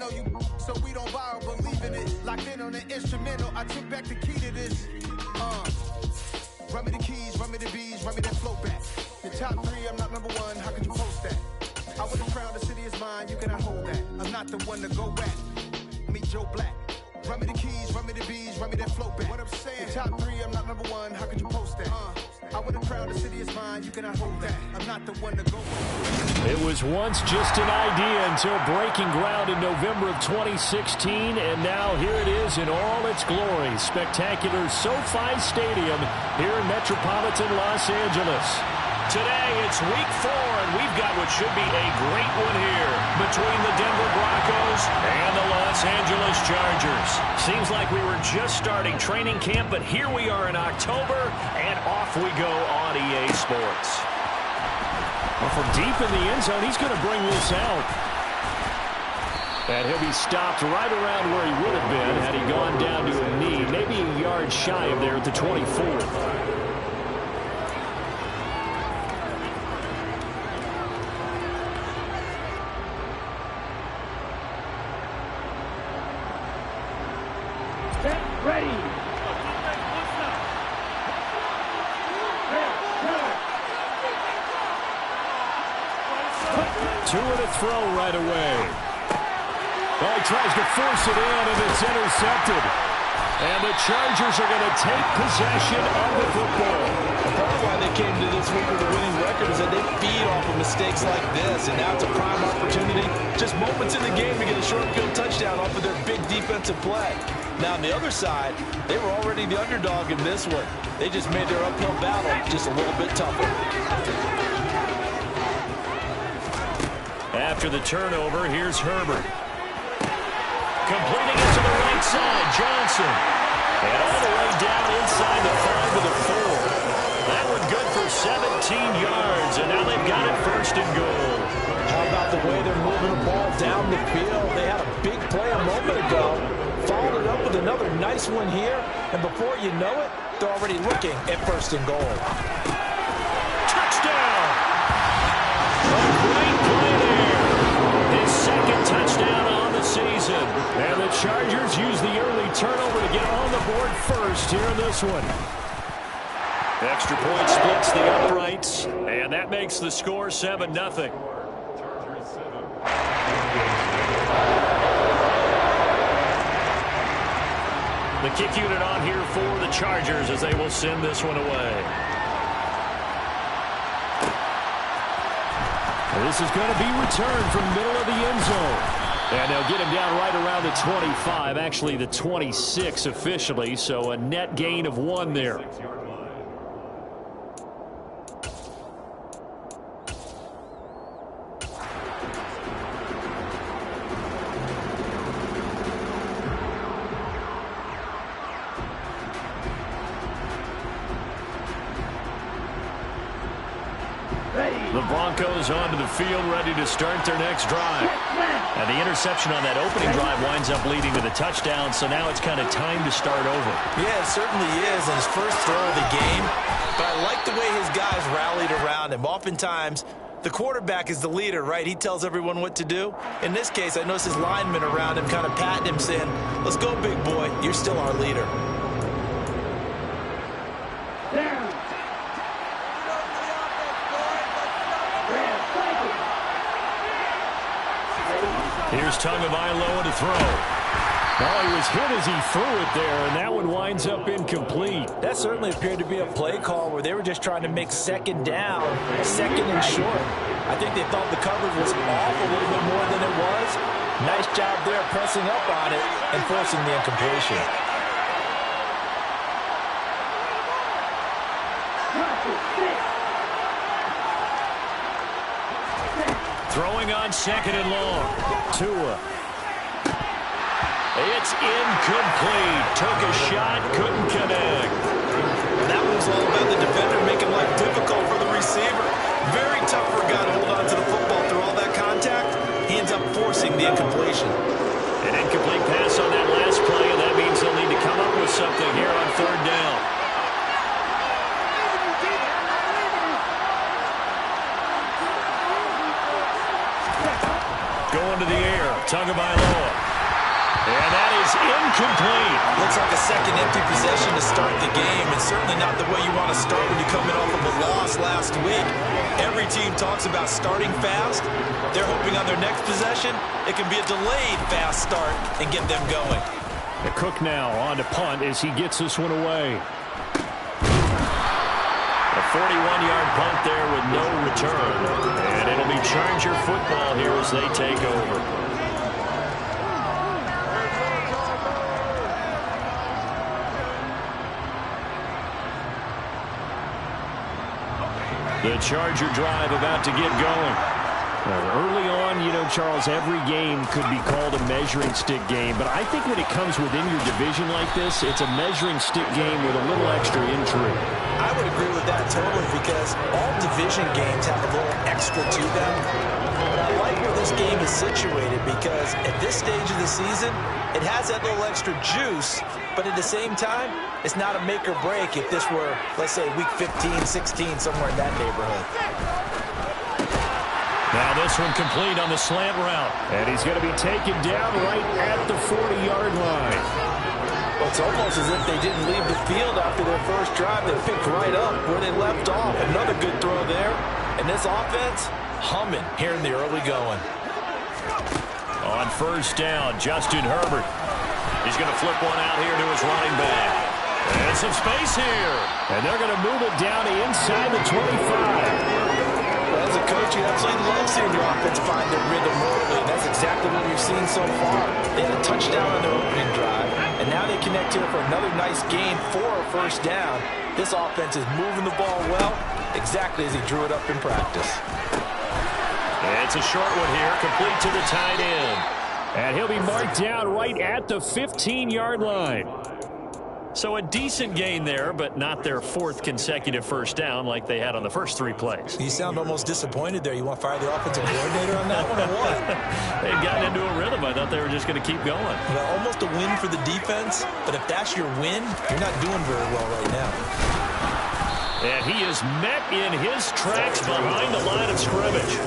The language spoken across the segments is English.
know you, so we don't borrow, believe in it. Locked in on the instrumental, I took back the key to this. Run me the keys, run me the bees, run me that flow back. The top 3, I'm not number 1, how could you post that? I would have crowned the city is mine, you cannot hold that. I'm not the one to go back. Meet Joe Black. Run me the keys, run me the bees, run me that flow back. What I'm saying, the top 3, I'm not number 1, how could you post that? I would have crowned the city is mine, you cannot hold that. I'm not the one to go back. It was once just an idea until breaking ground in November of 2016, and now here it is in all its glory. Spectacular SoFi Stadium here in metropolitan Los Angeles. Today, it's week 4, and we've got what should be a great one here between the Denver Broncos and the Los Angeles Chargers. Seems like we were just starting training camp, but here we are in October, and off we go on EA Sports. Well, from deep in the end zone, he's going to bring this out. And he'll be stopped right around where he would have been had he gone down to a knee, maybe a yard shy of there at the 24. Ready. 2 and a throw right away. Well, he tries to force it in, and it's intercepted. And the Chargers are going to take possession of the football. Part of why they came to this week with a winning record is that they feed off of mistakes like this, and now it's a prime opportunity. Just moments in the game to get a short field touchdown off of their big defensive play. Now, on the other side, they were already the underdog in this one. They just made their uphill battle just a little bit tougher. After the turnover, here's Herbert. Completing it to the right side, Johnson. And all the way down inside the 5 to the 4. That one good for 17 yards, and now they've got it 1st and goal. How about the way they're moving the ball down the field? They had a big play a moment ago. Followed it up with another nice one here, and before you know it, they're already looking at 1st and goal. Touchdown! A great play there. His 2nd touchdown on the season. And the Chargers use the early turnover to get on the board first here in this one. Extra point splits the uprights, and that makes the score 7-0. The kick unit on here for the Chargers as they will send this one away. This is going to be returned from middle of the end zone. And they'll get him down right around the 25, actually the 26 officially, so a net gain of 1 there. The Broncos onto the field, ready to start their next drive. And the interception on that opening drive winds up leading to the touchdown, so now it's kind of time to start over. Yeah, it certainly is, and his first throw of the game. But I like the way his guys rallied around him. Oftentimes, the quarterback is the leader, right? He tells everyone what to do. In this case, I noticed his linemen around him kind of patting him, saying, "Let's go, big boy. You're still our leader." Here's Tagovailoa to throw. Oh, he was hit as he threw it there, and that one winds up incomplete. That certainly appeared to be a play call where they were just trying to make 2nd down, 2nd and short. I think they thought the coverage was off a little bit more than it was. Nice job there pressing up on it and forcing the incompletion. Throwing on 2nd and long. Tua. It's incomplete. Took a shot, couldn't connect. That one was all about the defender making life difficult for the receiver. Very tough for a guy to hold on to the football through all that contact. He ends up forcing the incompletion. An incomplete pass on that last play, and that means they'll need to come up with something here on 3rd down. Going to the air, Tagovailoa. And that is incomplete. Looks like a second empty possession to start the game, and certainly not the way you want to start when you're coming off of a loss last week. Every team talks about starting fast. They're hoping on their next possession, it can be a delayed fast start and get them going. The Cook now on to punt as he gets this one away. A 41-yard punt there with no return. And it'll be Charger football here as they take over. The Charger drive about to get going. Early on, you know, Charles, every game could be called a measuring stick game. But I think when it comes within your division like this, it's a measuring stick game with a little extra intrigue. I would agree with that totally because all division games have a little extra to them. But I like where this game is situated because at this stage of the season, it has that little extra juice. But at the same time, it's not a make or break if this were, let's say, week 15, 16, somewhere in that neighborhood. Now this one complete on the slant route. And he's going to be taken down right at the 40-yard line. Well, it's almost as if they didn't leave the field after their first drive. They picked right up where they left off. Another good throw there. And this offense, humming here in the early going. On first down, Justin Herbert. He's going to flip one out here to his running back. And some space here. And they're going to move it down to inside the 25. Well, as a coach, you absolutely love seeing your offense find their rhythm early. And that's exactly what we've seen so far. They had a touchdown on their opening drive. And now they connect here for another nice gain for a first down. This offense is moving the ball well, exactly as he drew it up in practice. And it's a short one here, complete to the tight end. And he'll be marked down right at the 15-yard line. So a decent gain there, but not their fourth consecutive first down like they had on the first three plays. You sound almost disappointed there. You want to fire the offensive coordinator on that one or what? They'd gotten into a rhythm. I thought they were just going to keep going. Well, almost a win for the defense, but if that's your win, you're not doing very well right now. And he is met in his tracks behind the line of scrimmage.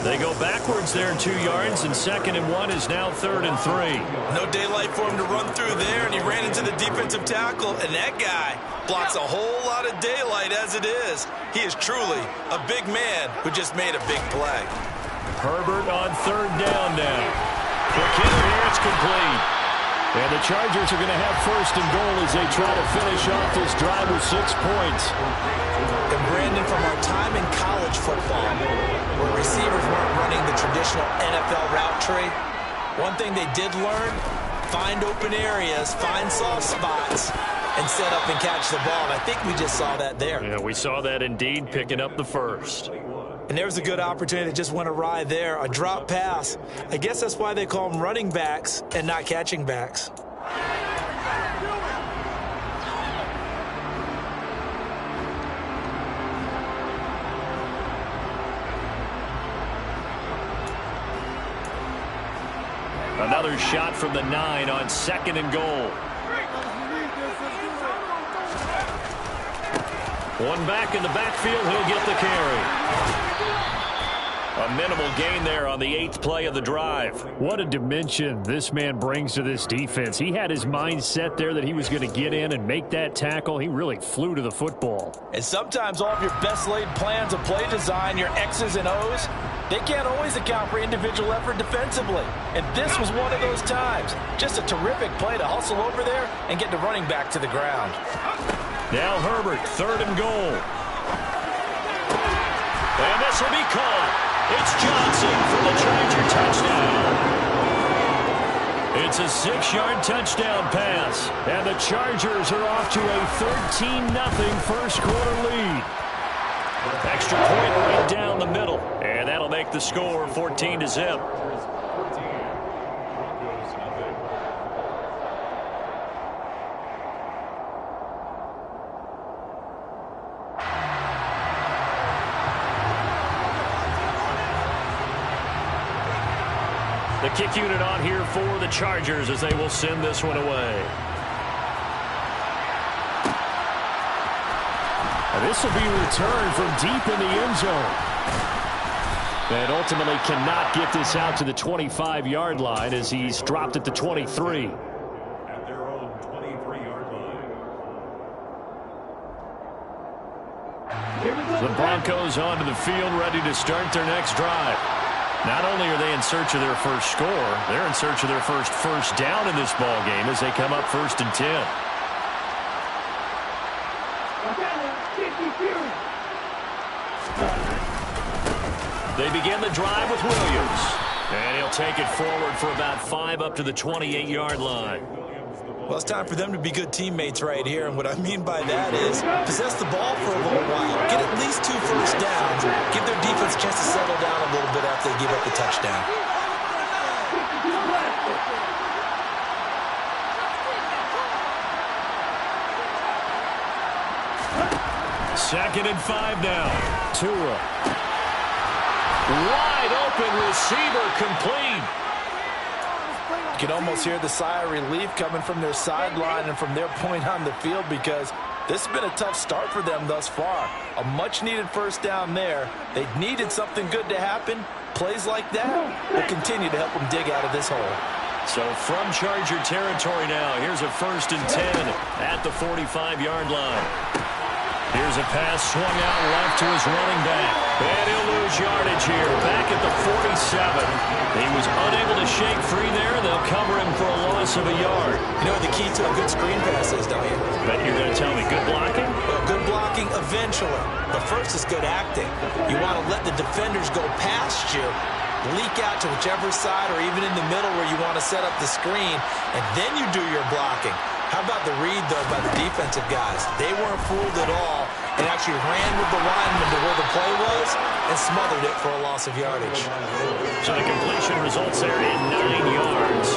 They go backwards there 2 yards, and 2nd and 1 is now 3rd and 3. No daylight for him to run through there, and he ran into the defensive tackle, and that guy blocks a whole lot of daylight as it is. He is truly a big man who just made a big play. Herbert on 3rd down now. Quick hitter here, it's complete. And the Chargers are going to have 1st and goal as they try to finish off this drive with 6 points. And Brandon, from our time in college football, where receivers weren't running the traditional NFL route tree, one thing they did learn, find open areas, find soft spots, and set up and catch the ball. And I think we just saw that there. Yeah, we saw that indeed, picking up the first. And there was a good opportunity that just went awry there, a drop pass. I guess that's why they call them running backs and not catching backs. Another shot from the 9 on 2nd and goal. One back in the backfield, he'll get the carry. A minimal gain there on the 8th play of the drive. What a dimension this man brings to this defense. He had his mind set there that he was going to get in and make that tackle. He really flew to the football. And sometimes all of your best laid plans of play design, your X's and O's, they can't always account for individual effort defensively. And this was one of those times. Just a terrific play to hustle over there and get the running back to the ground. Now Herbert, 3rd and goal. And this will be caught. It's Johnson for the Charger touchdown. It's a 6-yard touchdown pass. And the Chargers are off to a 13-0 first quarter lead. Extra point right down the middle. And that'll make the score 14-0. The kick unit on here for the Chargers as they will send this one away. And this will be returned from deep in the end zone. And ultimately cannot get this out to the 25-yard line as he's dropped at the 23. At their own 23-yard line. The Broncos onto the field, ready to start their next drive. Not only are they in search of their first score, they're in search of their first down in this ball game as they come up 1st and 10. They begin the drive with Williams. And he'll take it forward for about 5 up to the 28-yard line. Well, it's time for them to be good teammates right here. And what I mean by that is possess the ball for a little while. Get at least 2 first downs. Give their defense a chance to settle down a little bit after they give up the touchdown. Second and 5 now. Tua. Wide open receiver complete. You can almost hear the sigh of relief coming from their sideline and from their point on the field because this has been a tough start for them thus far. A much-needed first down there. They needed something good to happen. Plays like that will continue to help them dig out of this hole. So from Charger territory now, here's a 1st and 10 at the 45-yard line. Here's a pass swung out left to his running back. And he'll lose yardage here. Back at the 47. He was unable to shake free there. They'll cover him for a loss of a yard. You know what the key to a good screen pass is, don't you? Bet you're going to tell me good blocking? Well, good blocking eventually. But first is good acting. You want to let the defenders go past you, leak out to whichever side or even in the middle where you want to set up the screen, and then you do your blocking. How about the read, though, by the defensive guys? They weren't fooled at all and actually ran with the lineman to where the play was and smothered it for a loss of yardage. So the completion results there in 9 yards.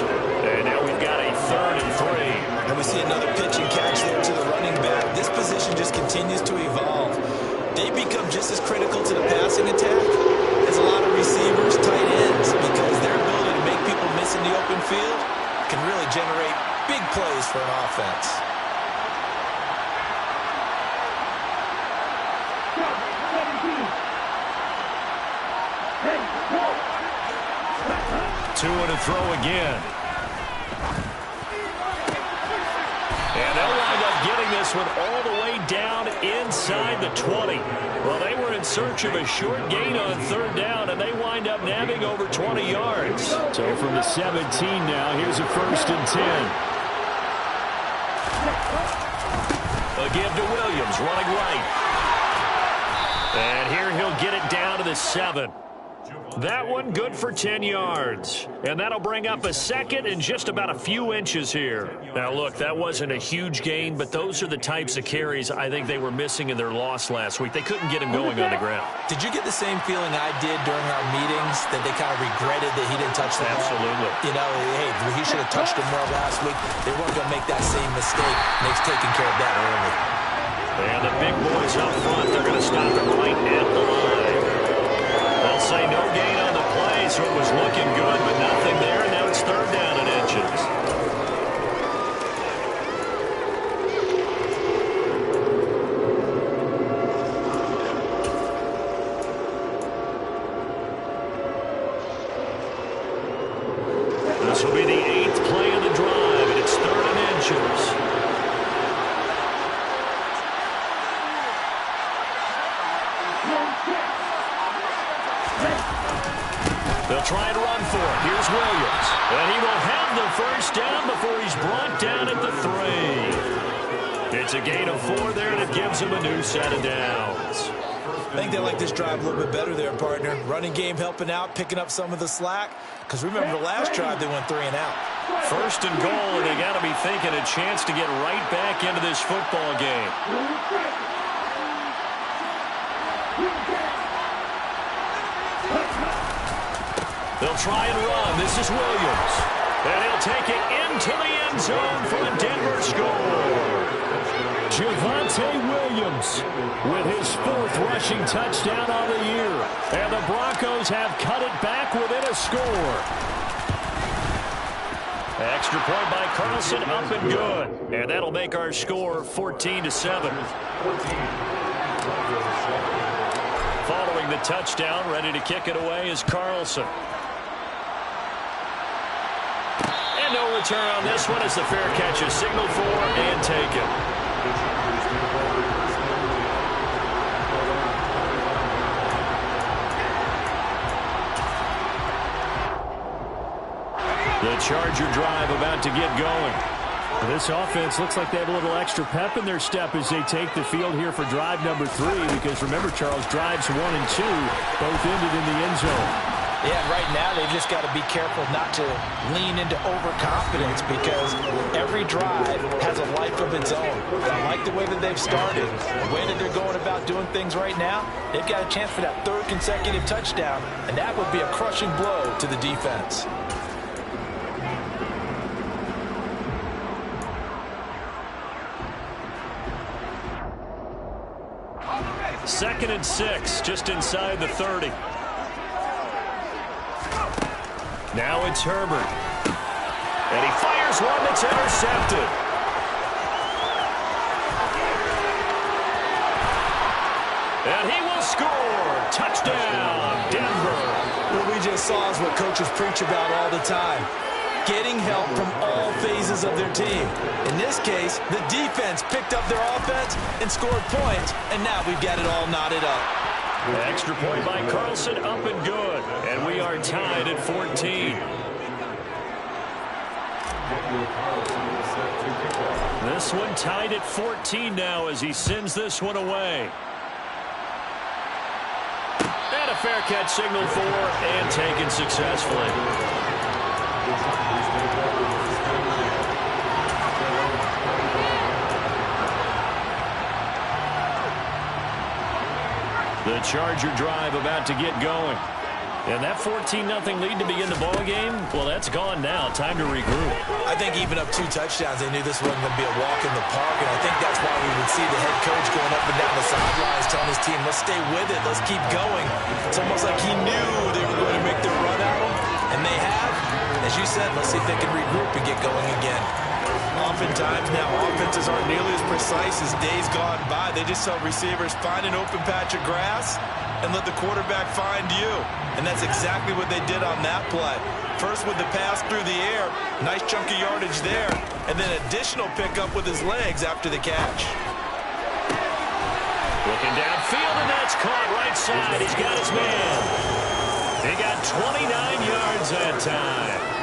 And now we've got a 3rd and 3. And we see another pitch and catch there to the running back. This position just continues to evolve. They become just as critical to the passing attack as a lot of receivers, tight ends, because their ability to make people miss in the open field can really generate big plays for an offense. Tua to throw again. And they'll wind up getting this one all the way down inside the 20. Well, they were in search of a short gain on 3rd down, and they wind up nabbing over 20 yards. So from the 17 now, here's a 1st and 10. A give to Williams, running right. And here he'll get it down to the 7. That one good for 10 yards. And that'll bring up a 2nd and just about a few inches here. Now, look, that wasn't a huge gain, but those are the types of carries I think they were missing in their loss last week. They couldn't get him going on the ground. Did you get the same feeling I did during our meetings, that they kind of regretted that he didn't touch the ball? Absolutely. You know, hey, he should have touched him more last week. They weren't going to make that same mistake, and they've taken care of that early. And the big boys up front, they're going to stop it right at the line. They'll say no gain on the play, so it was looking good, but nothing there, and now it's 3rd down and inches. This will be the 8th play of the drive, and it's 3rd and inches. They'll try and run for it. Here's Williams. And he will have the 1st down before he's brought down at the 3. It's a gain of 4 there, and it gives him a new set of downs. I think they like this drive a little bit better there, partner. Running game helping out, picking up some of the slack. Because remember, the last drive they went 3 and out. 1st and goal, and they got to be thinking a chance to get right back into this football game. They'll try and run. This is Williams. And he'll take it into the end zone for a Denver score. Javonte Williams with his 4th rushing touchdown on the year. And the Broncos have cut it back within a score. Extra point by Carlson, up and good. And that'll make our score 14-7. Following carrying the touchdown. Ready to kick it away is Carlson. And no return on this one as the fair catch is signaled for and taken. The Charger drive about to get going. This offense looks like they have a little extra pep in their step as they take the field here for drive number 3. Because remember, Charles, drives 1 and 2 both ended in the end zone. Yeah, right now they've just got to be careful not to lean into overconfidence because every drive has a life of its own. I like the way that they've started, the way that they're going about doing things right now. They've got a chance for that 3rd consecutive touchdown, and that would be a crushing blow to the defense. 2nd and 6, just inside the 30. Now it's Herbert. And he fires one that's intercepted. And he will score. Touchdown, Denver. What we just saw is what coaches preach about all the time. Getting help from all phases of their team. In this case, the defense picked up their offense and scored points, and now we've got it all knotted up. The extra point by Carlson, up and good. And we are tied at 14. This one tied at 14 now as he sends this one away. And a fair catch signaled for and taken successfully. The Charger drive about to get going. And that 14-0 lead to begin the ballgame, well, that's gone now. Time to regroup. I think even up 2 touchdowns, they knew this wasn't going to be a walk in the park, and I think that's why we would see the head coach going up and down the sidelines telling his team, let's stay with it, let's keep going. It's almost like he knew they were going to make their run at him, and they have. As you said, let's see if they can regroup and get going again. Oftentimes now, offenses aren't nearly as precise as days gone by. They just tell receivers, find an open patch of grass and let the quarterback find you. And that's exactly what they did on that play. First with the pass through the air, nice chunk of yardage there, and then additional pickup with his legs after the catch. Looking downfield, and that's caught right side. He's got his man. He got 29 yards that time.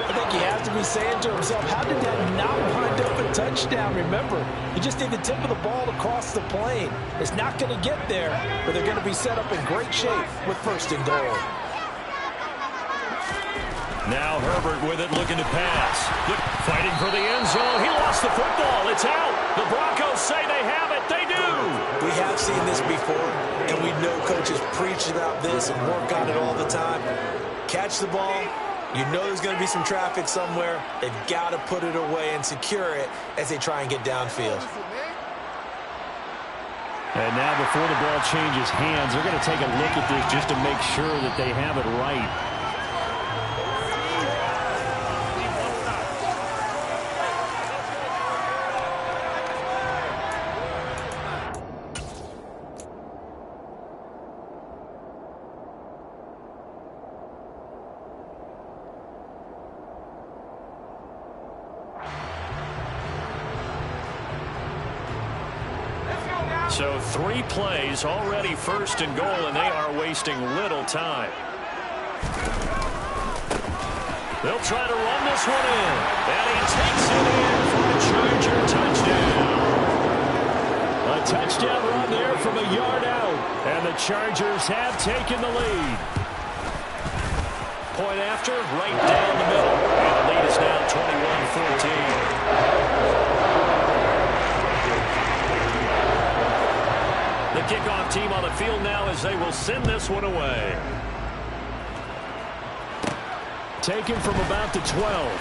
I think he has to be saying to himself, how did that not wind up a touchdown? Remember, you just need the tip of the ball across the plane. It's not going to get there, but they're going to be set up in great shape with 1st and goal. Now Herbert with it, looking to pass. Fighting for the end zone. He lost the football. It's out. The Broncos say they have it. They do. We have seen this before, and we know coaches preach about this and work on it all the time. Catch the ball. You know there's going to be some traffic somewhere. They've got to put it away and secure it as they try and get downfield. And now before the ball changes hands, they're going to take a look at this just to make sure that they have it right. So 3 plays, already 1st and goal, and they are wasting little time. They'll try to run this one in, and he takes it in for a Charger touchdown. A touchdown run there from a yard out, and the Chargers have taken the lead. Point after, right down the middle, and the lead is now 21-14. The kickoff team on the field now as they will send this one away. Taken from about the 12.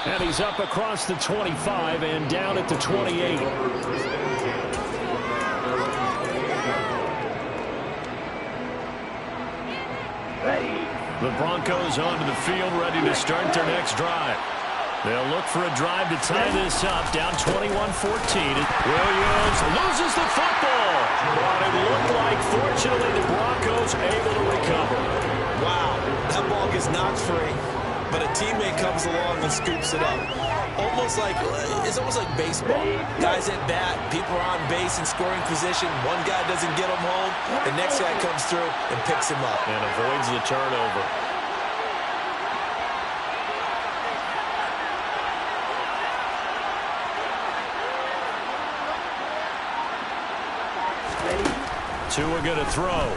And he's up across the 25 and down at the 28. The Broncos onto the field, ready to start their next drive. They'll look for a drive to tie this up, down 21-14. Williams loses the football. But it looked like, fortunately, the Broncos able to recover. Wow, that ball gets knocked free, but a teammate comes along and scoops it up. It's almost like baseball. Guys at bat, people are on base in scoring position. One guy doesn't get him home, the next guy comes through and picks him up. And avoids the turnover. Tua going to throw.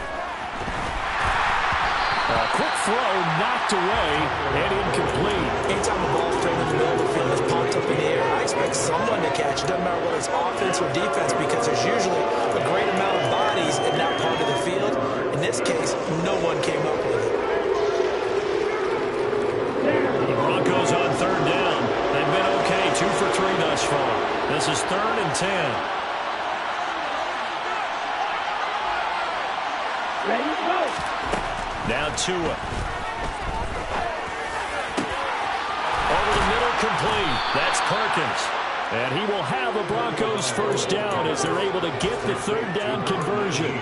A quick throw knocked away and incomplete. Anytime the ball's thrown in the middle of the field, it's popped up in the air, I expect someone to catch. It doesn't matter whether it's offense or defense, because there's usually a great amount of bodies in that part of the field. In this case, no one came up with it. The Broncos on third down. They've been okay, 2 for 3 thus far. This is 3rd and 10. Now Tua. Over the middle, complete. That's Perkins. And he will have a Broncos first down as they're able to get the 3rd down conversion.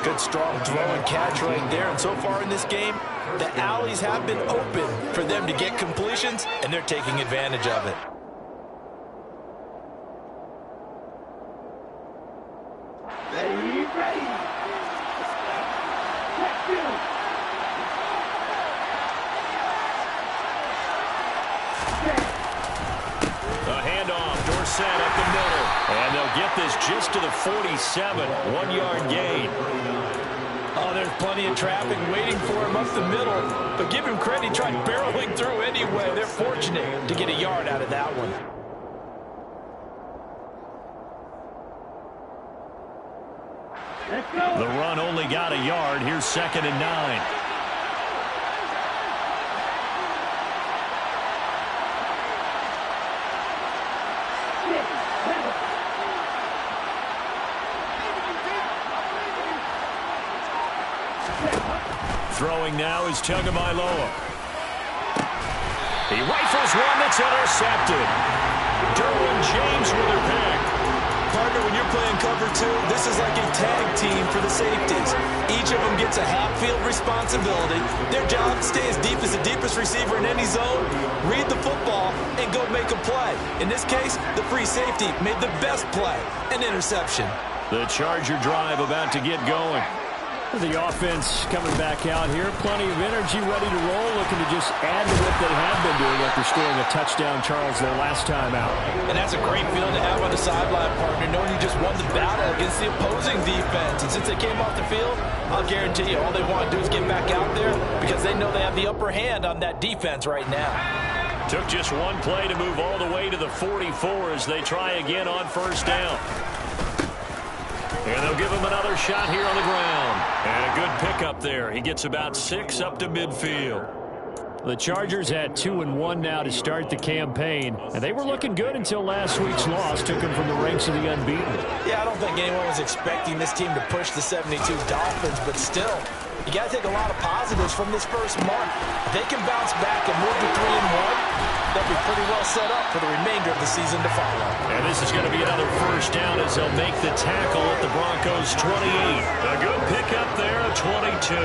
Good strong throw and catch right there. And so far in this game, the alleys have been open for them to get completions, and they're taking advantage of it. Up the middle, and they'll get this just to the 47, 1-yard gain. Oh, there's plenty of traffic waiting for him up the middle, but give him credit, he tried barreling through anyway. They're fortunate to get a yard out of that one. The run only got a yard. Here's 2nd and 9. Throwing now is Tagovailoa. He rifles one that's intercepted. Derwin James with a pick. Partner, when you're playing cover 2, this is like a tag team for the safeties. Each of them gets a half-field responsibility. Their job, stay as deep as the deepest receiver in any zone, read the football, and go make a play. In this case, the free safety made the best play, an interception. The Charger drive about to get going. The offense coming back out here. Plenty of energy, ready to roll, looking to just add to what they have been doing after scoring a touchdown, Charles, their last time out. And that's a great feeling to have on the sideline, partner, knowing you just won the battle against the opposing defense. And since they came off the field, I'll guarantee you all they want to do is get back out there because they know they have the upper hand on that defense right now. Took just one play to move all the way to the 44 as they try again on first down. And they'll give him another shot here on the ground. And a good pickup there. He gets about 6 up to midfield. The Chargers had 2-1 now to start the campaign. And they were looking good until last week's loss took them from the ranks of the unbeaten. Yeah, I don't think anyone was expecting this team to push the 72 Dolphins, but still, you got to take a lot of positives from this first month. If they can bounce back and move to 3-1, they'll be pretty well set up for the remainder of the season to follow. And this is going to be another first down as they'll make the tackle at the Broncos' 28. A good pickup there, 22.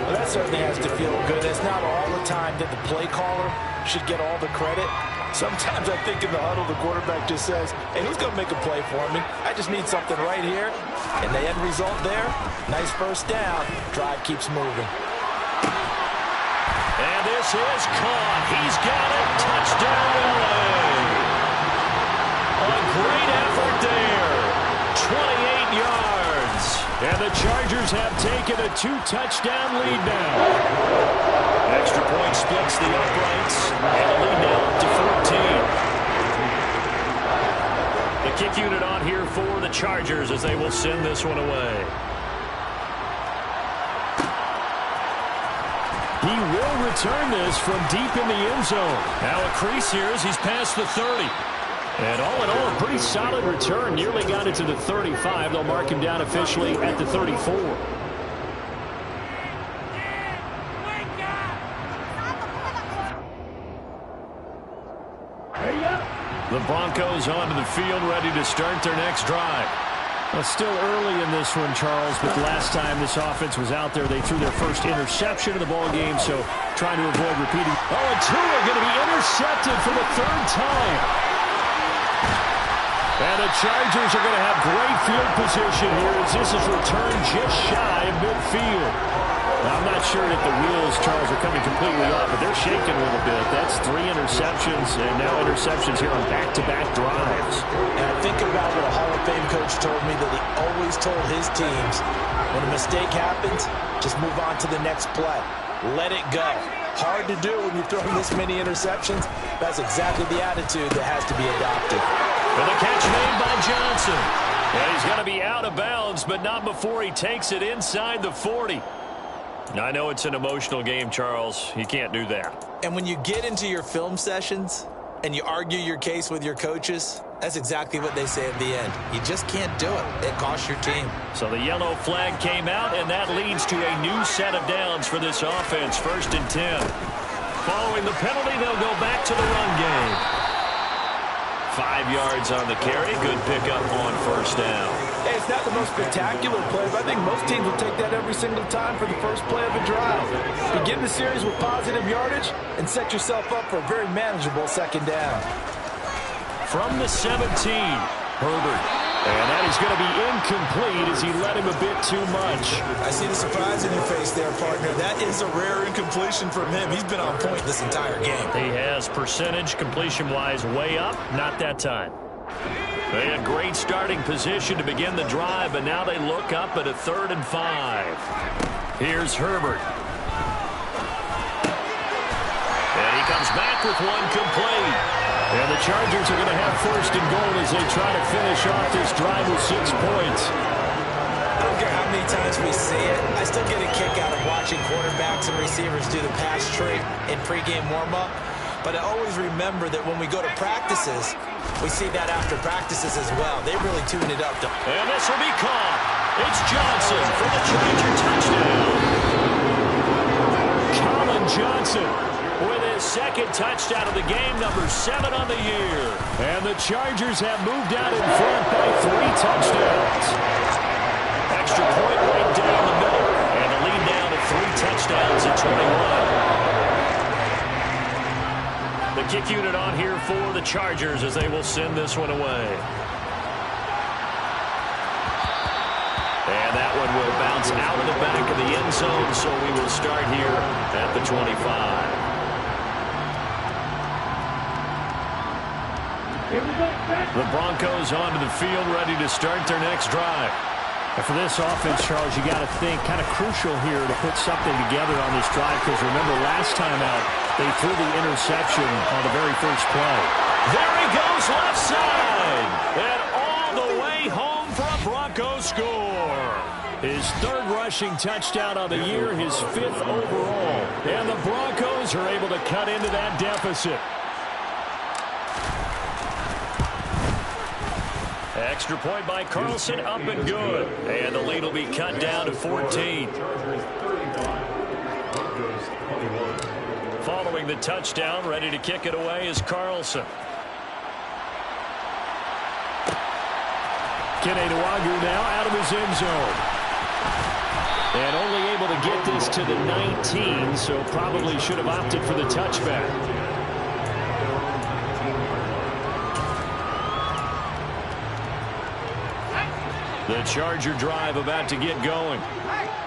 Well, that certainly has to feel good. It's not all the time that the play caller should get all the credit. Sometimes I think in the huddle, the quarterback just says, hey, who's going to make a play for me? I just need something right here. And the end result there, nice first down. Drive keeps moving. And this is caught. He's got it. Touchdown, LA. A great effort there. 28 yards. And the Chargers have taken a 2-touchdown lead now. Extra point splits the uprights. And the lead now up to 14. The kick unit on here for the Chargers as they will send this one away. He will return this from deep in the end zone. Now a crease here as he's past the 30. And all in all, a pretty solid return. Nearly got it to the 35. They'll mark him down officially at the 34. The Broncos onto the field, ready to start their next drive. Well, it's still early in this one, Charles, but the last time this offense was out there, they threw their first interception of the ball game, so trying to avoid repeating. Oh, and Tua going to be intercepted for the third time. And the Chargers are going to have great field position here as this is returned just shy of midfield. Now, I'm not sure that the wheels, Charles, are coming completely off, but they're shaking a little bit. That's 3 interceptions, and now interceptions here on back-to-back drives. And I think about what a Hall of Fame coach told me, that he always told his teams, when a mistake happens, just move on to the next play. Let it go. Hard to do when you're throwing this many interceptions. That's exactly the attitude that has to be adopted. And the catch made by Johnson. And he's going to be out of bounds, but not before he takes it inside the 40. I know it's an emotional game, Charles. You can't do that. And when you get into your film sessions and you argue your case with your coaches, that's exactly what they say at the end. You just can't do it. It costs your team. So the yellow flag came out, and that leads to a new set of downs for this offense. 1st and 10. Following the penalty, they'll go back to the run game. 5 yards on the carry. Good pickup on 1st down. Hey, it's not the most spectacular play, but I think most teams will take that every single time for the first play of a drive. Begin the series with positive yardage and set yourself up for a very manageable 2nd down. From the 17, Herbert. And that is going to be incomplete as he let him a bit too much. I see the surprise in your face there, partner. That is a rare incompletion from him. He's been on point this entire game. He has percentage completion-wise way up. Not that time. They had great starting position to begin the drive, but now they look up at a 3rd and 5. Here's Herbert. And he comes back with one complete. And the Chargers are going to have 1st and goal as they try to finish off this drive with 6 points. I don't care how many times we see it. I still get a kick out of watching quarterbacks and receivers do the pass trick in pregame warm-up. But I always remember that when we go to practices, we see that after practices as well. They really tune it up. And this will be caught. It's Johnson for the Charger touchdown. Colin Johnson with his 2nd touchdown of the game, number 7 on the year. And the Chargers have moved out in front by 3 touchdowns. Extra point right down the middle. And the lead down to 3 touchdowns at 21. The kick unit on here for the Chargers as they will send this one away. And that one will bounce out of the back of the end zone, so we will start here at the 25. The Broncos onto the field, ready to start their next drive. And for this offense, Charles, you got to think kind of crucial here to put something together on this drive, because remember last time out, they threw the interception on the very first play. There he goes left side. And all the way home for a Broncos score. His 3rd rushing touchdown on the year, his 5th overall. And the Broncos are able to cut into that deficit. Extra point by Carlson, up and good. And the lead will be cut down to 14. Following the touchdown, ready to kick it away is Carlson. Kene Nwangwu now out of his end zone. And only able to get this to the 19, so probably should have opted for the touchback. The Charger drive about to get going.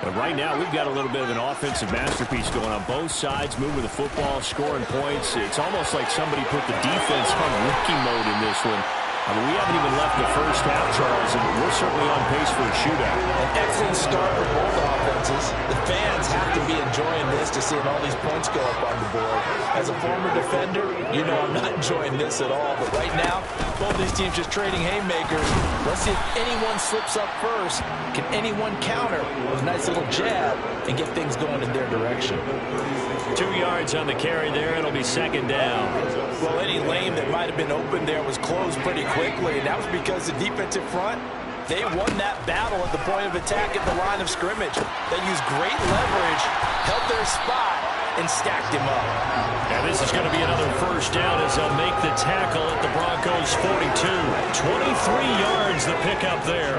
And right now, we've got a little bit of an offensive masterpiece going on both sides, moving the football, scoring points. It's almost like somebody put the defense on rookie mode in this one. I mean, we haven't even left the first half, Charles, and we're certainly on pace for a shootout. An excellent start for both offenses. The fans have to be enjoying this to seeing all these points go up on the board. As a former defender, you know I'm not enjoying this at all. But right now, both these teams just trading haymakers. Let's see if anyone slips up first. Can anyone counter with a nice little jab and get things going in their direction? 2 yards on the carry there. It'll be 2nd down. Well, any lane that might have been open there was closed pretty quickly, and that was because the defensive front, they won that battle at the point of attack at the line of scrimmage. They used great leverage, held their spot, and stacked him up. And this is going to be another first down as they'll make the tackle at the Broncos' 42. 23 yards the pickup there.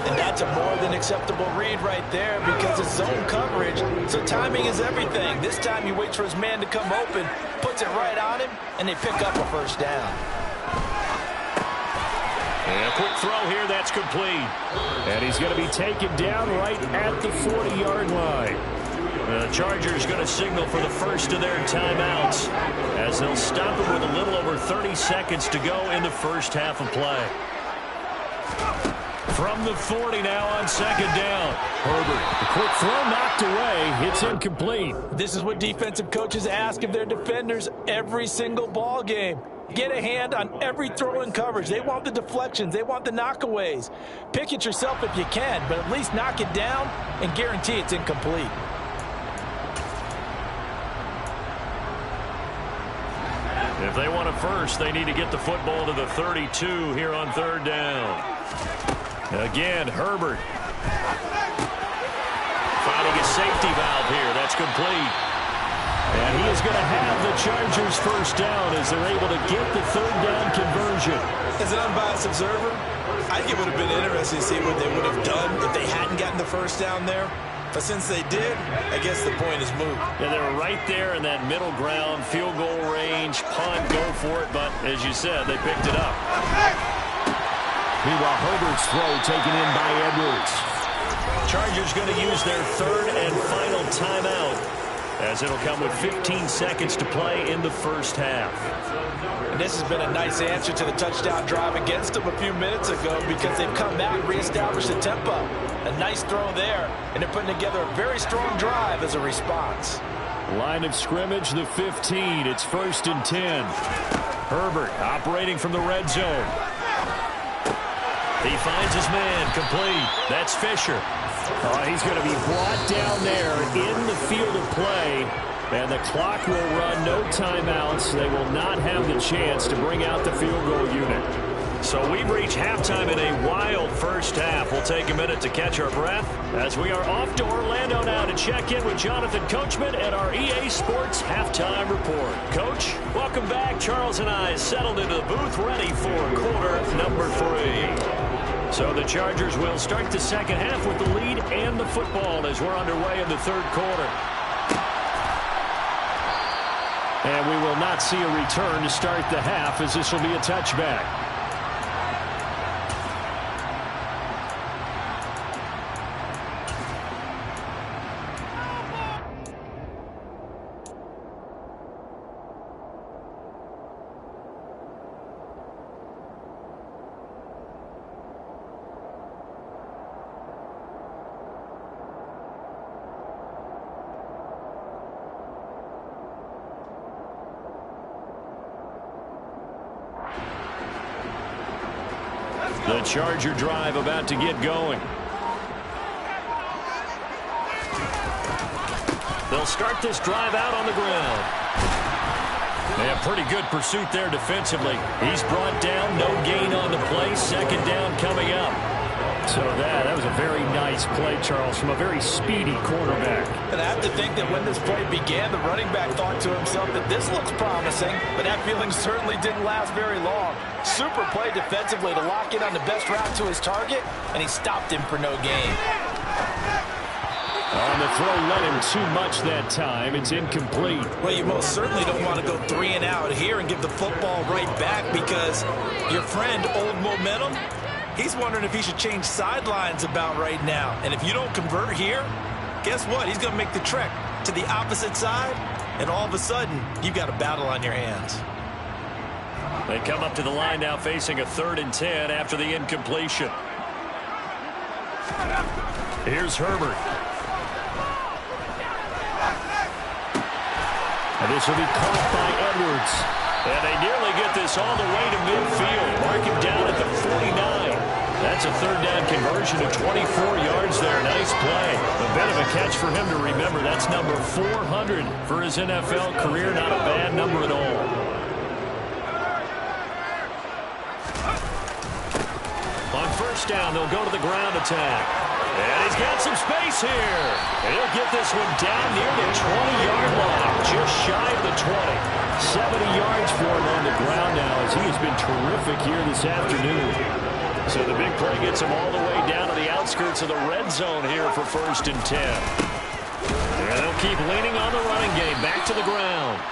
And that's a more than acceptable read right there because it's zone coverage, so timing is everything. This time he waits for his man to come open, puts it right on him, and they pick up a first down. And a quick throw here, that's complete. And he's going to be taken down right at the 40-yard line. The Chargers going to signal for the first of their timeouts as they'll stop him with a little over 30 seconds to go in the first half of play. From the 40 now on second down. Herbert, the quick throw knocked away. It's incomplete. This is what defensive coaches ask of their defenders every single ball game. Get a hand on every throw in coverage. They want the deflections. They want the knockaways. Pick it yourself if you can, but at least knock it down and guarantee it's incomplete. If they want a first, they need to get the football to the 32 here on third down. Again, Herbert finding a safety valve here. That's complete. And he is going to have the Chargers first down as they're able to get the third down conversion. As an unbiased observer, I think it would have been interesting to see what they would have done if they hadn't gotten the first down there. But since they did, I guess the point is moot. Yeah, they were right there in that middle ground, field goal range, punt, go for it. But as you said, they picked it up. Meanwhile, Herbert's throw taken in by Edwards. Chargers going to use their third and final timeout as it'll come with 15 seconds to play in the first half. And this has been a nice answer to the touchdown drive against them a few minutes ago because they've come back and reestablished the tempo. A nice throw there, and they're putting together a very strong drive as a response. Line of scrimmage, the 15. It's 1st and 10. Herbert operating from the red zone. He finds his man, complete. That's Fisher. He's going to be brought down there in the field of play, and the clock will run, no timeouts. They will not have the chance to bring out the field goal unit. So we've reached halftime in a wild first half. We'll take a minute to catch our breath as we are off to Orlando now to check in with Jonathan Coachman at our EA Sports Halftime Report. Coach, welcome back. Charles and I settled into the booth ready for quarter number 3. So the Chargers will start the second half with the lead and the football as we're underway in the third quarter. And we will not see a return to start the half as this will be a touchback. The Charger drive about to get going. They'll start this drive out on the ground. Yeah, pretty good pursuit there defensively. He's brought down, no gain on the play. Second down coming up. So that was a very nice play, Charles, from a very speedy quarterback. And I have to think that when this play began, the running back thought to himself that this looks promising, but that feeling certainly didn't last very long. Super play defensively to lock in on the best route to his target, and he stopped him for no gain. On the throw, let him too much that time. It's incomplete. Well, you most certainly don't want to go 3 and out here and give the football right back because your friend, Old Momentum, he's wondering if he should change sidelines about right now. And if you don't convert here, guess what? He's going to make the trek to the opposite side, and all of a sudden, you've got a battle on your hands. They come up to the line now facing a 3rd and 10 after the incompletion. Here's Herbert. And this will be caught by Edwards. And they nearly get this all the way to midfield. Mark him down at the 49. That's a 3rd down conversion of 24 yards there. Nice play. A bit of a catch for him to remember. That's number 400 for his NFL career. Not a bad number at all. On 1st down, they'll go to the ground attack. And he's got some space here. And he'll get this one down near the 20-yard line, just shy of the 20. 70 yards for him on the ground now as he has been terrific here this afternoon. So the big play gets him all the way down to the outskirts of the red zone here for 1st and 10. And they'll keep leaning on the running game. Back to the ground.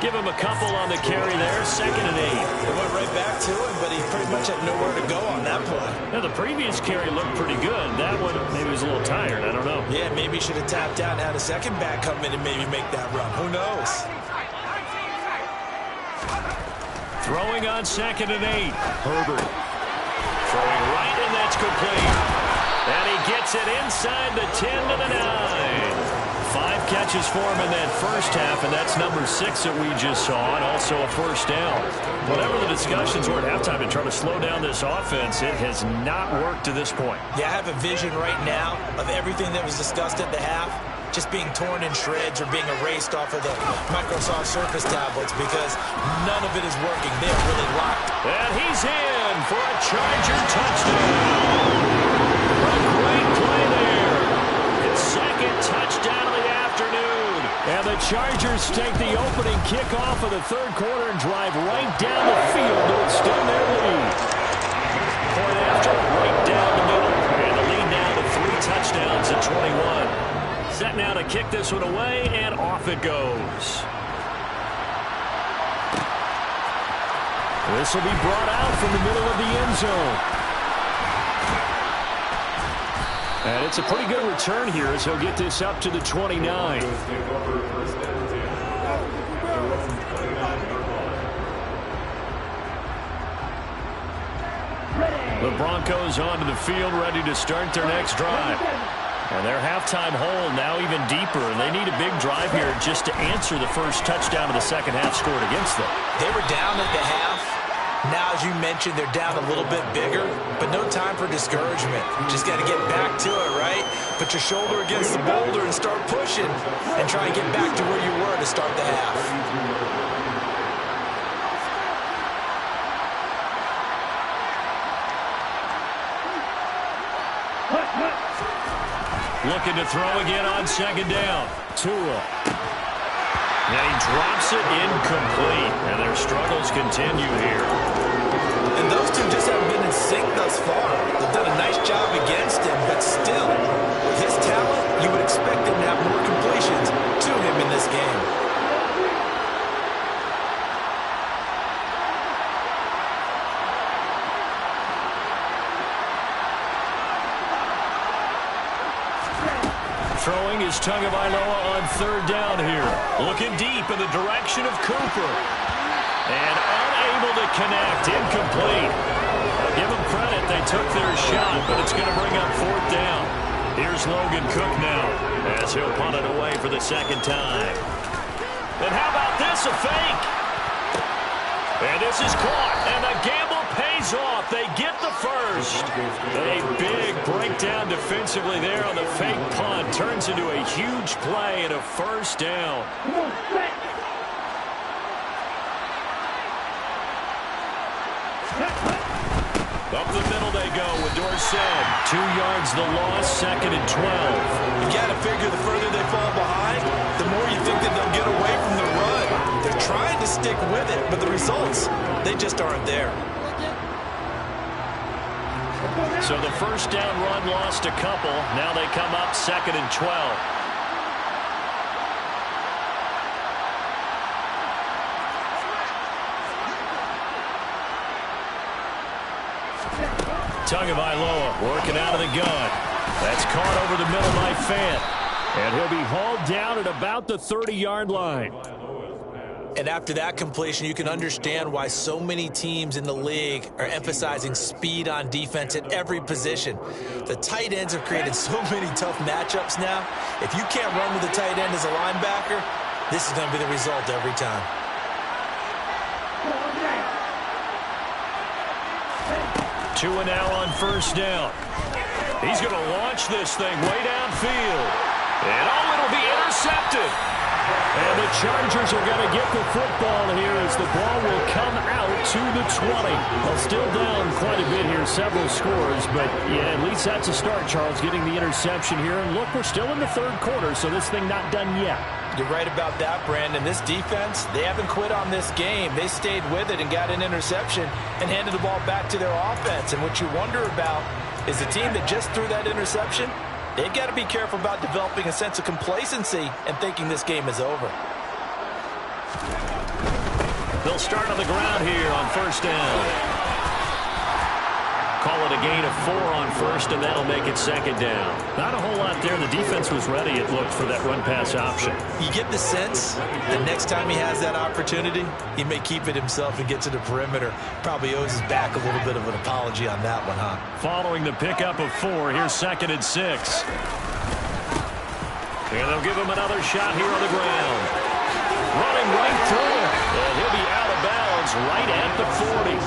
Give him a couple on the carry there. 2nd and 8. They went right back to him, but he pretty much had nowhere to go on that play. Now, the previous carry looked pretty good. That one, maybe was a little tired. I don't know. Yeah, maybe he should have tapped out and had a second back come in and maybe make that run. Who knows? Throwing on 2nd and 8. Herbert. Throwing right, and that's complete. And he gets it inside the 10 to the 9. 5 catches for him in that first half, and that's number 6 that we just saw, and also a 1st down. Whatever the discussions were at halftime to try to slow down this offense, it has not worked to this point. Yeah, I have a vision right now of everything that was discussed at the half just being torn in shreds or being erased off of the Microsoft Surface tablets because none of it is working. They're really locked. And he's in for a Charger touchdown. A great play there. His 2nd touchdown of the afternoon. And the Chargers take the opening kickoff of the 3rd quarter and drive right down the field to extend their lead. Point after, right down the middle. And the lead now to 3 touchdowns at 21. Set now to kick this one away, and off it goes. This will be brought out from the middle of the end zone. And it's a pretty good return here as he'll get this up to the 29. The Broncos onto the field, ready to start their next drive. And their halftime hole now even deeper, and they need a big drive here just to answer the first touchdown of the second half scored against them. They were down at the half. Now, as you mentioned, they're down a little bit bigger, but no time for discouragement. Just got to get back to it, right? Put your shoulder against the boulder and start pushing and try and get back to where you were to start the half. Looking to throw again on 2nd down. Tua. And he drops it incomplete. And their struggles continue here. And those two just haven't been in sync thus far. They've done a nice job against him, but still, with his talent, you would expect him to have more completions to him in this game. Throwing is Tagovailoa on 3rd down here. Looking deep in the direction of Cooper. And unable to connect. Incomplete. I'll give them credit. They took their shot, but it's going to bring up 4th down. Here's Logan Cook now as he'll punt it away for the 2nd time. And how about this? A fake. And this is caught. And the gamble pays off. They get the first. A big breakdown defensively there on the fake punt. Turns into a huge play and a 1st down. Up the middle they go with Dorsett. 2 yards the loss, 2nd and 12. You got to figure the further they fall behind, the more you think that they'll get away from the run. They're trying to stick with it, but the results, they just aren't there. So the 1st down run lost a couple. Now they come up 2nd and 12. Tagovailoa working out of the gun. That's caught over the middle by Fant. And he'll be hauled down at about the 30-yard line. And after that completion, you can understand why so many teams in the league are emphasizing speed on defense at every position. The tight ends have created so many tough matchups now. If you can't run with the tight end as a linebacker, this is going to be the result every time. Tua now on 1st down. He's going to launch this thing way downfield. And it'll be intercepted. And the Chargers are going to get the football here as the ball will come out to the 20. Well, still down quite a bit here, several scores, but yeah, at least that's a start, Charles, getting the interception here. And look, we're still in the third quarter, so this thing not done yet. You're right about that, Brandon. This defense, they haven't quit on this game. They stayed with it and got an interception and handed the ball back to their offense. And what you wonder about is the team that just threw that interception, they've got to be careful about developing a sense of complacency and thinking this game is over. They'll start on the ground here on first down. Call it a gain of 4 on first, and that'll make it second down. Not a whole lot there. The defense was ready, it looked, for that run-pass option. You get the sense the next time he has that opportunity, he may keep it himself and get to the perimeter. Probably owes his back a little bit of an apology on that one, huh? Following the pickup of 4, here's second and 6. And they'll give him another shot here on the ground. Running right through it. And he'll be out of bounds right at the 40.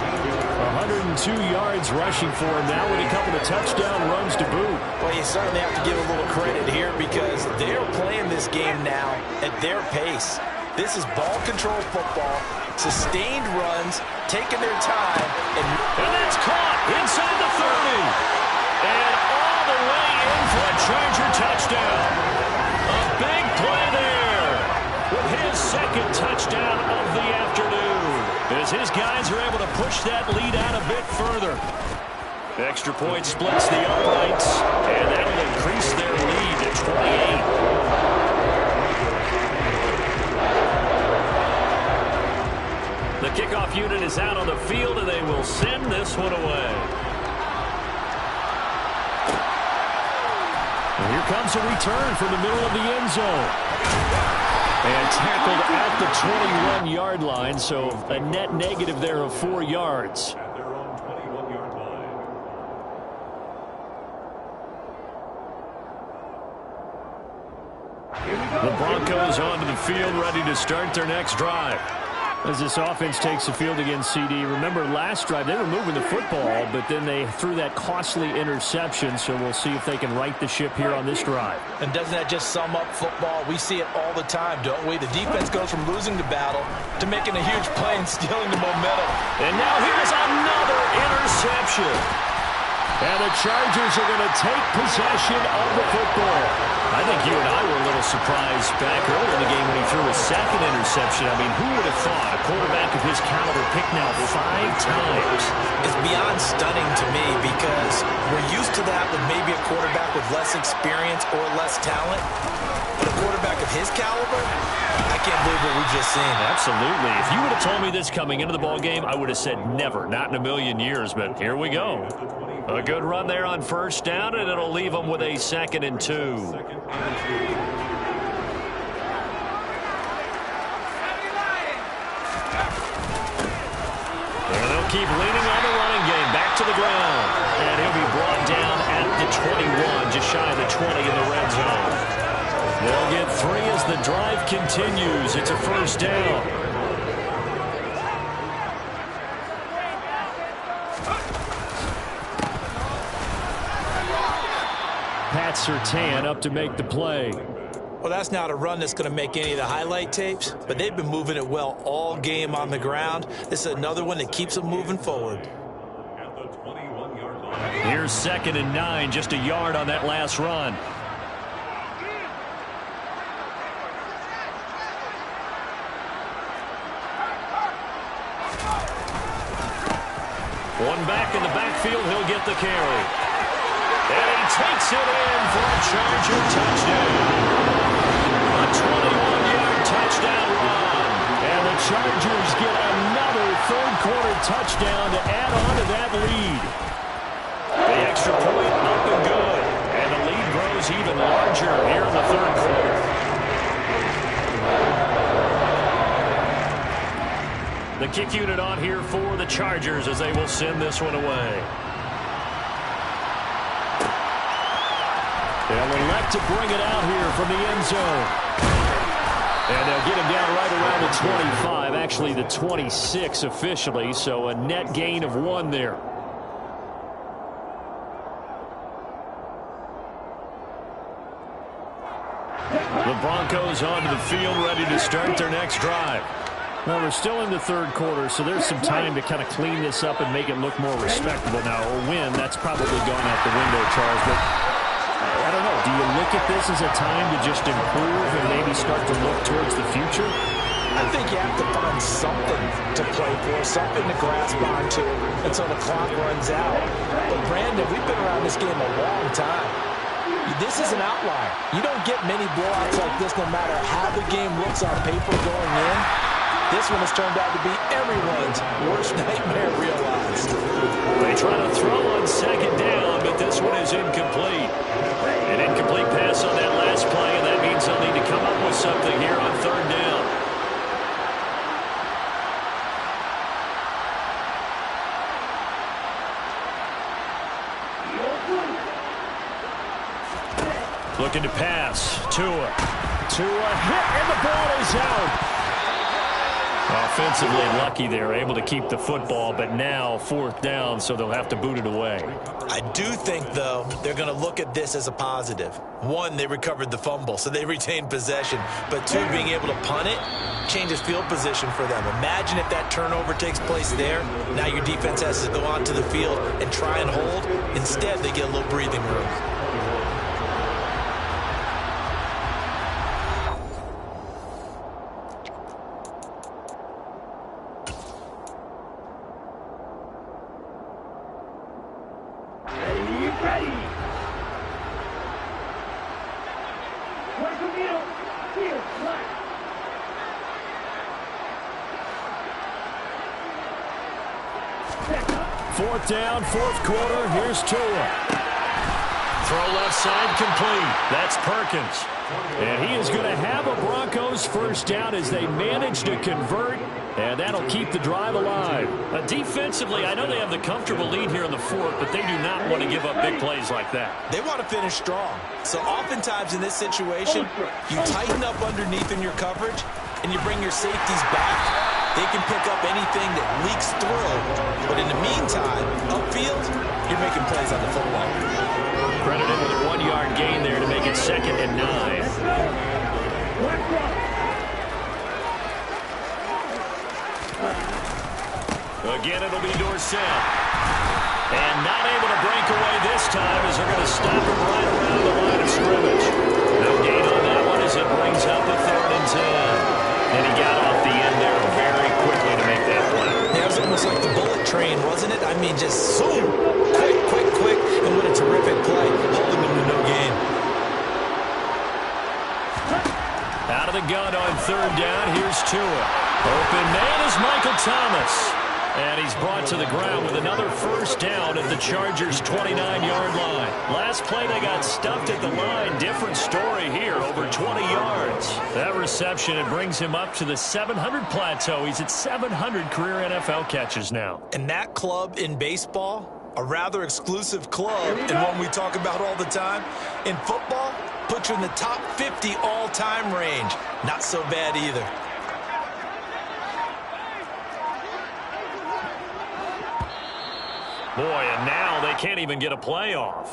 102 yards rushing for him now with a couple of touchdown runs to boot. Well, you certainly have to give a little credit here because they're playing this game now at their pace. This is ball control football, sustained runs, taking their time. And that's caught inside the 30. And all the way in for a Charger touchdown. A big play there with his second touchdown of the afternoon. As his guys are able to push that lead out a bit further. Extra point splits the uprights, and that'll increase their lead to 28. The kickoff unit is out on the field, and they will send this one away. And here comes a return from the middle of the end zone. And tackled at the 21-yard line, so a net negative there of 4 yards. At their own 21-yard line. The Broncos onto the field, ready to start their next drive. As this offense takes the field against CD. Remember, last drive, they were moving the football, but then they threw that costly interception, so we'll see if they can right the ship here on this drive. And doesn't that just sum up football? We see it all the time, don't we? The defense goes from losing the battle to making a huge play and stealing the momentum. And now here's another interception. And the Chargers are going to take possession of the football. I think you and I were a little surprised back earlier in the game when he threw his second interception. I mean, who would have thought a quarterback of his caliber picked now 5 times? It's beyond stunning to me because we're used to that with maybe a quarterback with less experience or less talent. But a quarterback of his caliber, I can't believe what we've just seen. Absolutely. If you would have told me this coming into the ballgame, I would have said never, not in a million years. But here we go. A good run there on first down, and it'll leave them with a 2nd and 2. And they'll keep leaning on the running game. Back to the ground. And he'll be brought down at the 21, just shy of the 20 in the red zone. They'll get 3 as the drive continues. It's a first down. Pat Surtain up to make the play. Well, that's not a run that's going to make any of the highlight tapes, but they've been moving it well all game on the ground. This is another one that keeps them moving forward. At the 21-yard line. Here's 2nd and 9, just a yard on that last run. One back in the backfield, he'll get the carry. And he takes it in for a Charger touchdown. A 21-yard touchdown run. And the Chargers get another third-quarter touchdown to add on to that lead. The extra point up and good. And the lead grows even larger here in the third quarter. The kick unit on here for the Chargers as they will send this one away. They'll elect to bring it out here from the end zone. And they'll get him down right around the 25, actually the 26 officially, so a net gain of 1 there. The Broncos onto the field, ready to start their next drive. Well, we're still in the third quarter, so there's some time to kind of clean this up and make it look more respectable now. Or win, that's probably gone out the window, Charles. But I don't know. Do you look at this as a time to just improve and maybe start to look towards the future? I think you have to find something to play for, something to grasp onto until the clock runs out. But, Brandon, we've been around this game a long time. This is an outlier. You don't get many blowouts like this no matter how the game looks on paper going in. This one has turned out to be everyone's worst nightmare realized. They try to throw on second down, but this one is incomplete. An incomplete pass on that last play, and that means they'll need to come up with something here on third down. Looking to pass. Tua hit, and the ball is out. Offensively lucky they're able to keep the football, but now fourth down, so they'll have to boot it away. I do think, though, they're going to look at this as a positive. One, they recovered the fumble, so they retained possession. But two, being able to punt it changes field position for them. Imagine if that turnover takes place there. Now your defense has to go onto the field and try and hold. Instead, they get a little breathing room. Fourth down, fourth quarter. Here's Tua. Throw left side complete. That's Perkins. And he is going to have a Broncos first down as they manage to convert, and that'll keep the drive alive. Defensively, I know they have the comfortable lead here in the fourth, but they do not want to give up big plays like that. They want to finish strong. So oftentimes in this situation, you tighten up underneath in your coverage, and you bring your safeties back. They can pick up anything that leaks through. But in the meantime, upfield, you're making plays on the football. Credited with a 1-yard gain there to make it 2nd and 9. Again, it'll be Dorsett. And not able to break away this time as they're going to stop him right around the line of scrimmage. No gain on that one as it brings up a 3rd and 10. And he got off the end there very quickly to make that play. Yeah, it was almost like the bullet train, wasn't it? I mean, just zoom, quick, and what a terrific play, holding him to no gain. Out of the gun on 3rd down, here's Tua. Open man is Michael Thomas. And he's brought to the ground with another first down at the Chargers' 29-yard line. Last play, they got stuffed at the line. Different story here, over 20 yards. That reception, it brings him up to the 700 plateau. He's at 700 career NFL catches now. And that club in baseball, a rather exclusive club, and one we talk about all the time. In football, puts you in the top 50 all-time range. Not so bad either. Boy, and now they can't even get a playoff.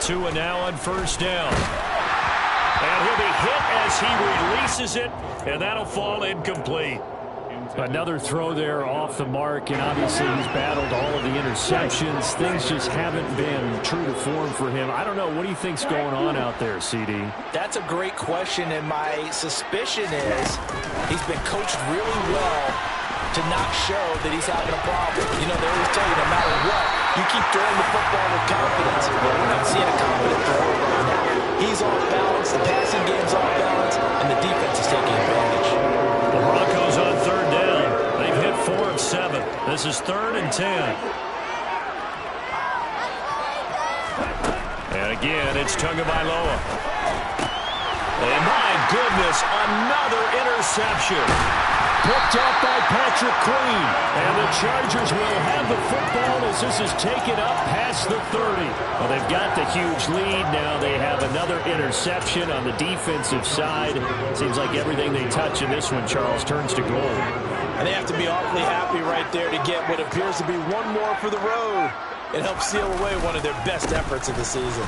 Tua now on first down. And he'll be hit as he releases it, and that'll fall incomplete. Another throw there off the mark, and obviously he's battled all of the interceptions. Things just haven't been true to form for him. I don't know. What do you think's going on out there, CD? That's a great question, and my suspicion is he's been coached really well to not show that he's having a problem. You know, they always tell you no matter what, you keep throwing the football with confidence. Well, we're not seeing a confident thrower right now. He's off balance, the passing game's off balance, and the defense is taking advantage. The Broncos on 3rd down. They've hit 4 of 7. This is 3rd and 10. And again, it's Tagovailoa. And my goodness, another interception. Picked up by Patrick Queen. And the Chargers will have the football as this is taken up past the 30. Well, they've got the huge lead. Now they have another interception on the defensive side. Seems like everything they touch in this one, Charles, turns to gold. And they have to be awfully happy right there to get what appears to be one more for the road. It helps seal away one of their best efforts of the season.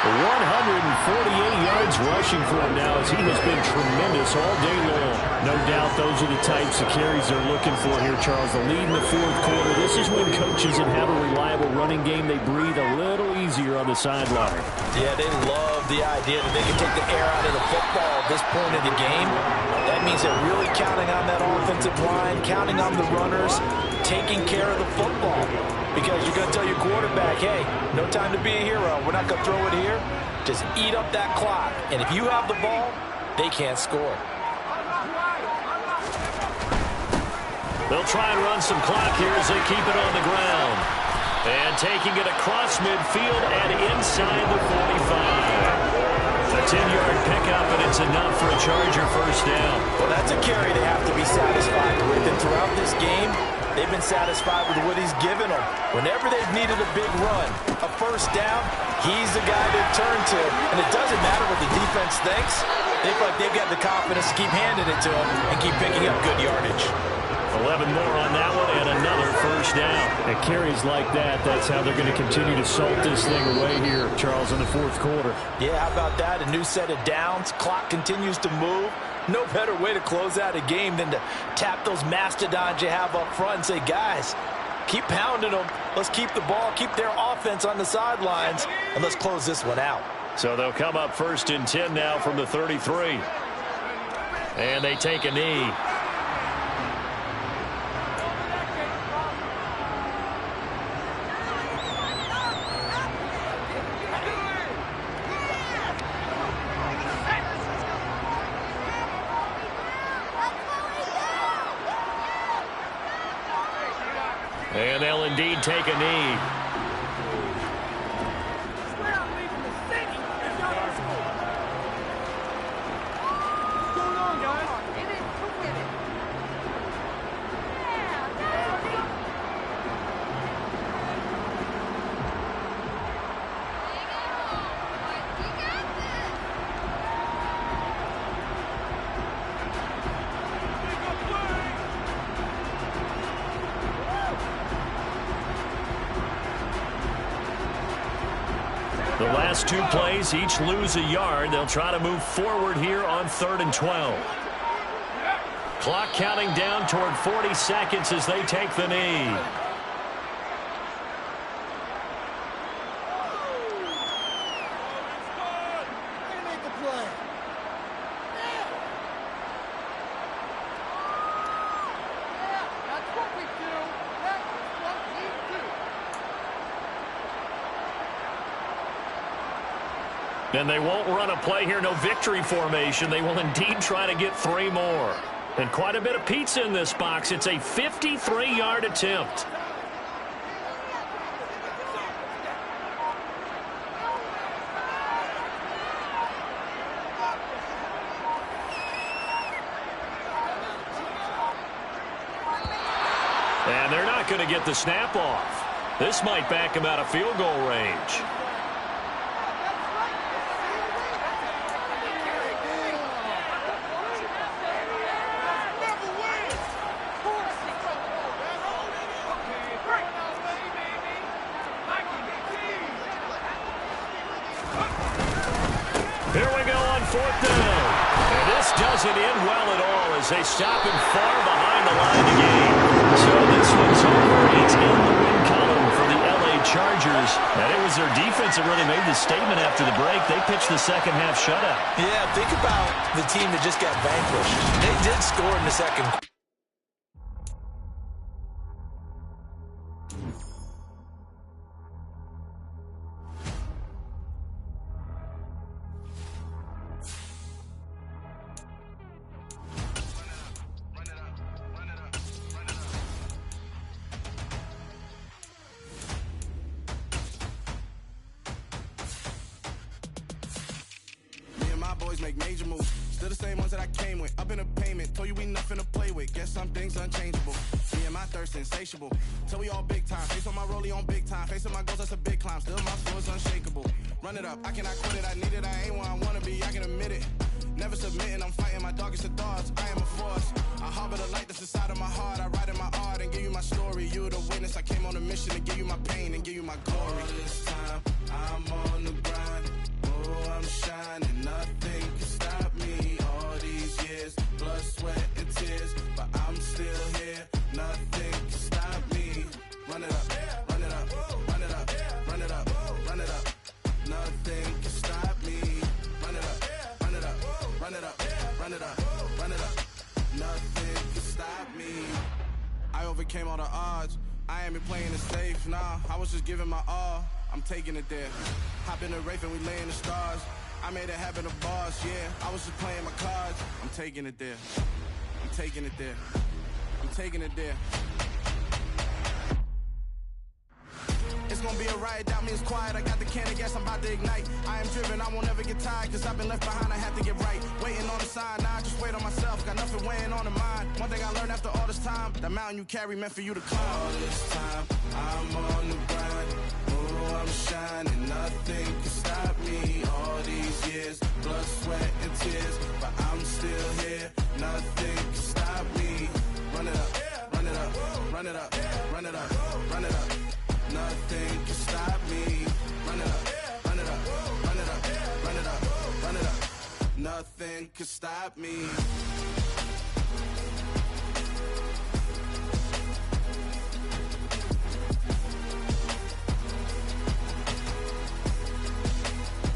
148 yards rushing for him now as he has been tremendous all day long. No doubt those are the types of carries they're looking for here, Charles. The lead in the fourth quarter. This is when coaches that have a reliable running game, they breathe a little easier on the sideline. Yeah, they love the idea that they can take the air out of the football at this point in the game. That means they're really counting on that offensive line, counting on the runners, taking care of the football. Because you're going to tell your quarterback, hey, no time to be a hero. We're not going to throw it here. Just eat up that clock. And if you have the ball, they can't score. They'll try and run some clock here as they keep it on the ground. And taking it across midfield and inside the 45. A 10-yard pickup, and it's enough for a Charger first down. Well, that's a carry they have to be satisfied with. And throughout this game, they've been satisfied with what he's given them. Whenever they've needed a big run, a first down, he's the guy they've turned to. And it doesn't matter what the defense thinks. They feel like they've got the confidence to keep handing it to him and keep picking up good yardage. 11 more on that one and another first down. At carries like that, that's how they're going to continue to salt this thing away here, Charles, in the fourth quarter. Yeah, how about that? A new set of downs. Clock continues to move. No better way to close out a game than to tap those mastodons you have up front and say, guys, keep pounding them. Let's keep the ball, keep their offense on the sidelines, and let's close this one out. So they'll come up 1st and 10 now from the 33. And they take a knee. And they'll indeed take a knee. The last two plays each lose a yard. They'll try to move forward here on 3rd and 12. Clock counting down toward 40 seconds as they take the knee. And they won't run a play here, no victory formation. They will indeed try to get 3 more. And quite a bit of pizza in this box. It's a 53-yard attempt. And they're not going to get the snap off. This might back them out of field goal range. Here we go on 4th down. And this doesn't end well at all as they stop him far behind the line of the game. So this one's over. It's in the win column for the LA Chargers. And it was their defense that really made the statement after the break. They pitched the second half shutout. Yeah, think about the team that just got vanquished. They did score in the second quarter. Boys make major moves. Still the same ones that I came with. Up in a payment, told you we nothing to play with. Guess some things unchangeable. Me and my thirst insatiable. Till we all big time. Face on my rollie on big time. Face on my goals, that's a big climb. Still my flow is unshakable. Run it up, I cannot quit it. I need it, I ain't where I wanna be, I can admit it. Never submitting, I'm fighting my darkest of thoughts. I am a force. I harbor the light that's inside of my heart. I write in my art and give you my story. You the witness. I came on a mission to give you my pain and give you my glory. All this time, I'm on the grind. Oh, I'm shining. Nothing can stop me. All these years, blood, sweat, and tears. But I'm still here. Nothing can stop me. Run it up, run it up, run it up, run it up, run it up. Nothing can stop me. Run it up, run it up, run it up, run it up, run it up. Nothing can stop me. I overcame all the odds. I ain't been playing it safe, nah. I was just giving my all. I'm taking it there. Hop in the Wraith and we lay in the stars. I made it happen to boss, yeah. I was just playing my cards. I'm taking it there. I'm taking it there. I'm taking it there. It's gonna be a riot, doubt me it's quiet. I got the can of gas, I'm about to ignite. I am driven, I won't ever get tired, cause I've been left behind, I have to get right. Waiting on the sign, now I just wait on myself. Got nothing weighing on the mind. One thing I learned after all this time, the mountain you carry meant for you to climb. All this time, I'm on the grind. Oh, I'm shining, nothing can stop me. All these years, blood, sweat, and tears. But I'm still here, nothing can stop me. Run it up, run it up, run it up, run it up, run it up. Nothing can stop me. Run it up, run it up, run it up, run it up, run it up. Nothing can stop me.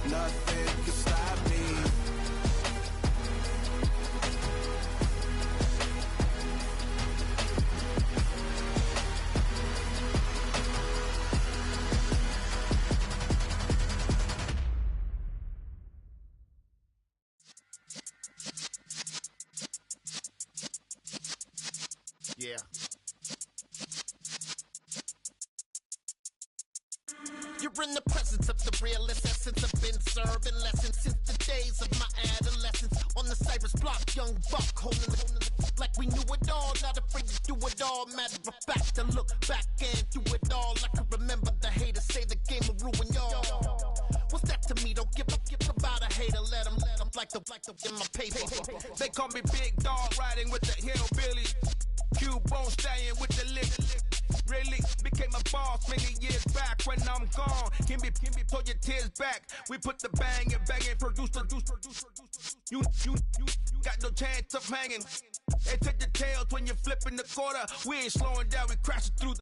Nothing can stop me. Yeah. You're in the presence of the realest essence. I've been serving lessons since the days of my adolescence. On the Cypress block, young buck holding it like we knew it all. Not afraid to do it all. Matter of fact, to look back and do it all. I can remember the haters say the game will ruin y'all. What's that to me? Don't give about a hater. Let them like the in my paper. They call me Big Dog, riding with the hillbilly. Q-Bone staying with the lick. Really became a boss many years back. When I'm gone, can be pull your tears back. We put the bang and produce. You got no chance of hanging. They take the tails when you're flipping the quarter. We ain't slowing down, we crashing through the